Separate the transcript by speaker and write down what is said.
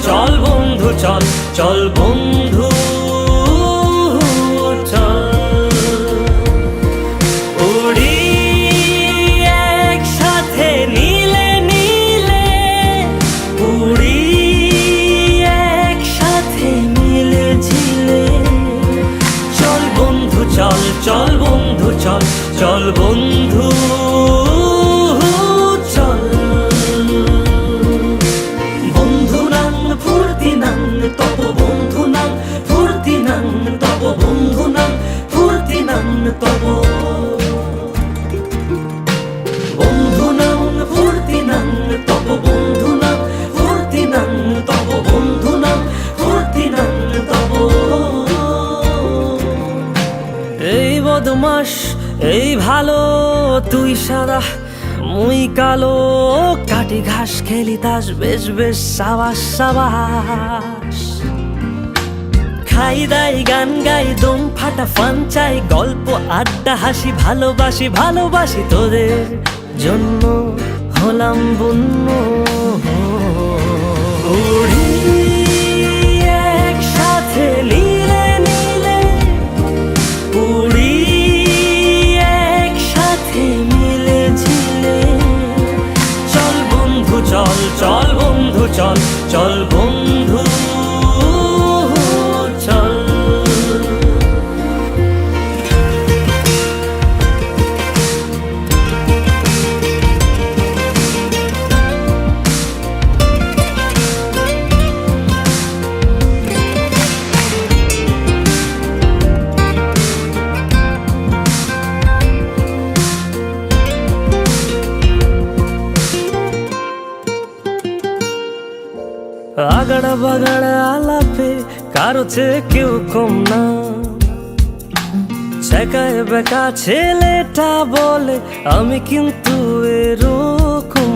Speaker 1: চল বন্ধু চল, চল বন্ধু চল। উড়ি একসাথে নীলে নীলে, উড়ি একসাথে মিলে ঝিলে। চল বন্ধু চল, চল বন্ধু চল, চল বন্ধু চল। বন্ধু নাং ফুর্তি নাং তব, বন্ধু নাং ফুর্তি নাং তব, বন্ধু নাং ফুর্তি নাং তব। বন্ধু নাং ফুর্তি নাং তব, বন্ধু নাং ফুর্তি নাং তব, বন্ধু নাং ফুর্তি নাং তব। এই বদমাস এই ভালো, তুই সাদা মুই কালো, কাটি ঘাস খেলি তাস, বেশ বেশ সাবাস সাবাস। খাই দাই গান গাই দম ফাটা ফান চাই, গল্প আড্ডা হাসি ভালোবাসি ভালোবাসি, তোদের জন্য হলাম বন্য। উড়ি একসাথে নীলে নীলে, উড়ি একসাথে মিলে ঝিলে। চল বন্ধু চল, চল বন্ধু চল, চল বন্ধু চল। আগাড়া বাগাড়া আলাপে কারো চেয়ে কেউ কম না, ছেকায় বেকা ছেলেটা বলে আমি কিন্তু এরকম।